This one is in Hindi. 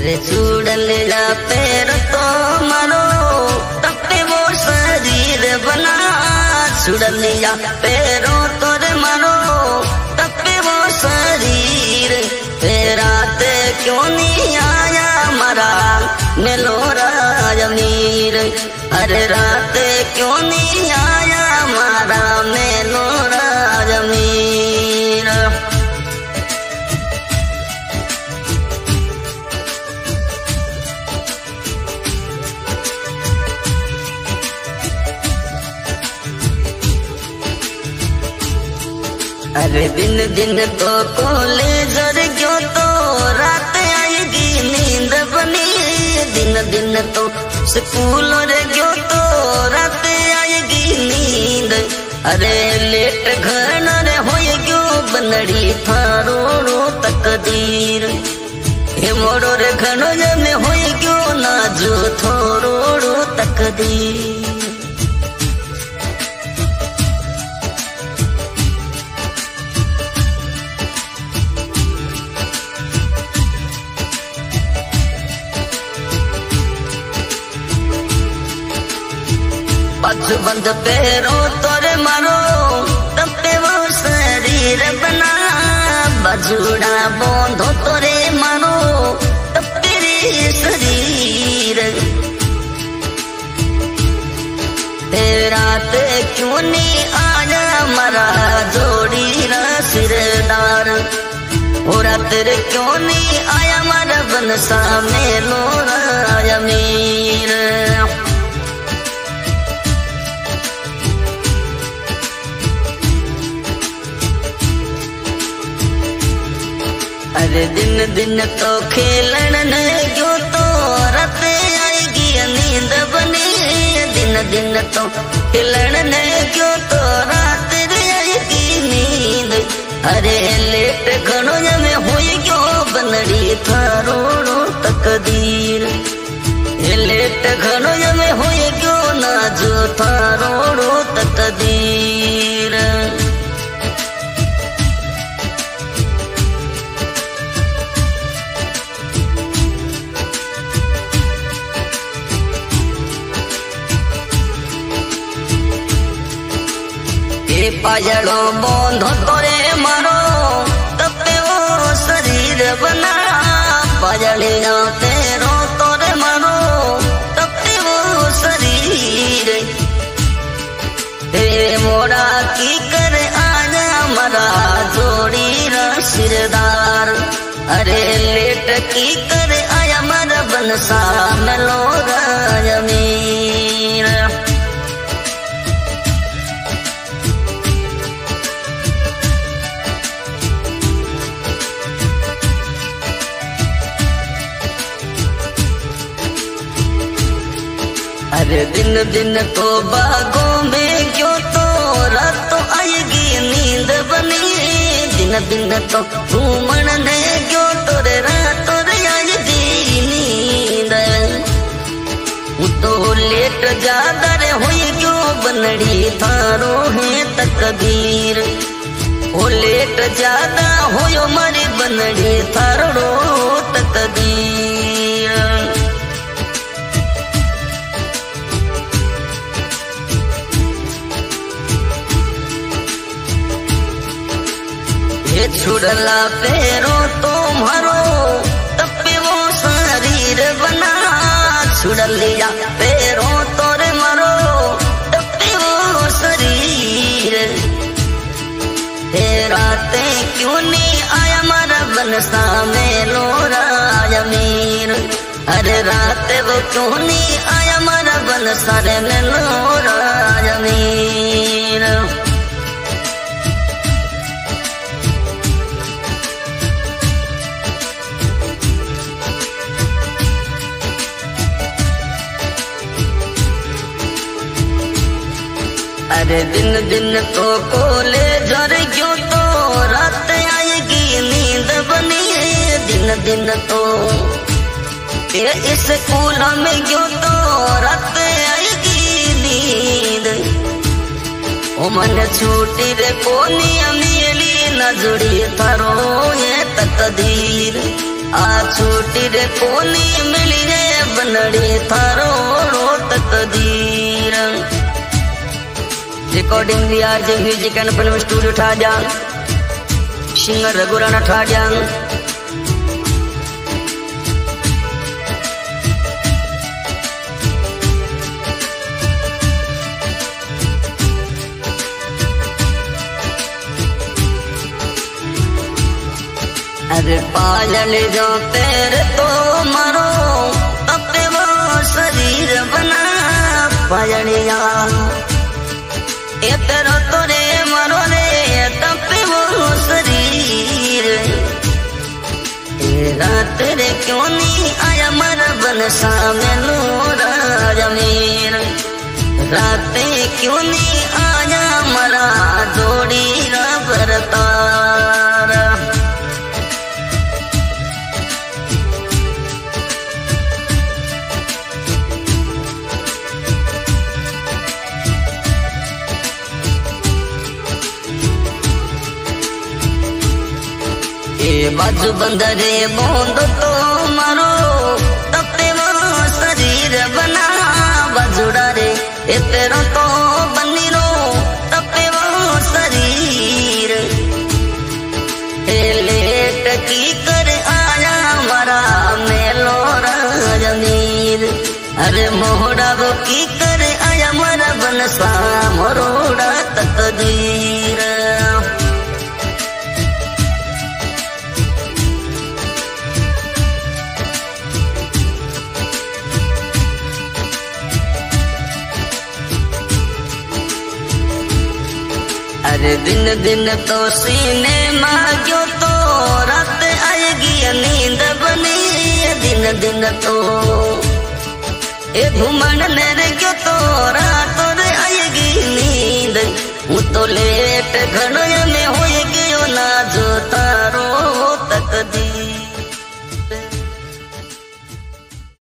अरे चूड़ल जा पैर तो मारो तपे वो शरीर बना, चूड़ल जा पैरों तोरे मारो तपे वो शरीर। रात क्यों नहीं आया मारा मेलोरा जमीर, अरे रात क्यों नहीं आया मारा मेलोरा जमीर। अरे दिन दिन तो कॉलेज गयो तो रात आएगी नींद बनी, दिन दिन तो स्कूल गयो तो रात आएगी नींद। अरे लेट घर रे हो गयो बनड़ी थारो तकदीर, हे मोरो रे घनो में हो गयो ना जो थोरो तकदीर। बंद पैरों तोरे मारो तपे वो शरीर बना, बजूड़ा बोंधो तोरे मारो तपे शरीर। रात क्यों नहीं आया मरा जोड़ी रा सिरदार, रात क्यों नहीं आया मरा बनसा मेलोरा जमीर। अरे दिन दिन तो खेलन गयो तो रात आएगी नींद बनी, दिन दिन तो खेलन गयो तो रात आएगी नींद। अरे लेट घणो में हो गयो बनड़ी थारो तकदीर, लेट घणो में हो गयो ना जो थारो तकदीर। पायड़ो बोंधो तोरे मारो तपे वो शरीर बना, पायड़िया तेरो तोरे मारो तपे वो शरीर। मोड़ा की कर आया मरा जोड़ी रा सिरदार, अरे लेट की कर आया मरा बनसा मेलोरा जमीर। अरे दिन दिन तो बागों में क्यों तो रात तो आएगी नींद बनी, दिन दिन तो घूमन ने क्यों तो रे रात रे आएगी नींद। तो लेट ज्यादा रे हो क्यों बनड़ी थारो है तकदीर, ओ लेट ज्यादा हो मारी बनड़ी थारो तकदीर। छुड़ला पैरों तुम्हारो तपे वो शरीर बना, छुड़ लिया पैरों तोरे मारो तपे वो शरीर। रात क्यों नहीं आया मारा बनसा मेलोरा जमीर, अरे रात वो क्यों नहीं आया मारा बनसा रे मेलोरा जमीर। अरे दिन दिन तो कॉलेज गयो तो रात आएगी नींद बनी, दिन दिन तो स्कूल में गयो तो रात आएगी नींद। ओ मन छूटी रे कोनी अमीली न जुड़ी थारो ये तकदीर, आ छूटी रे कोनी मिली रे बनड़ी थारो तकदीर। Recording the RJ music and film studio Thajang, singer Raghurana Thajang. अरे पायल जो तेरे तो मरो अपने वो शरीर बना पायलिया, ये तेरा तो रे मरो रे तपे वो शरीर। रात रे क्यों नहीं आया मर बन सामे नूरा जमीर, रात क्यों नहीं आया मरा जोड़ी रबरतार। बाजू बंदरे बोंद तो मारो तपे वो शरीर बना बाजुड़ा रे, ये तेरा तो बनी रो तपे वो शरीर। लेट की कर आया मरा मेलो राजमीर, अरे मोहड़ा वो की कर आया मरा बनसा मोरोड़ा तकदीर। अरे दिन दिन तो सीने मांगो तो रात आएगी नींद बनी, दिन दिन तो ये घुमन मेरे क्यों तो रात रे आएगी नींद। वो तो लेट घड़ों में होएगी ना जो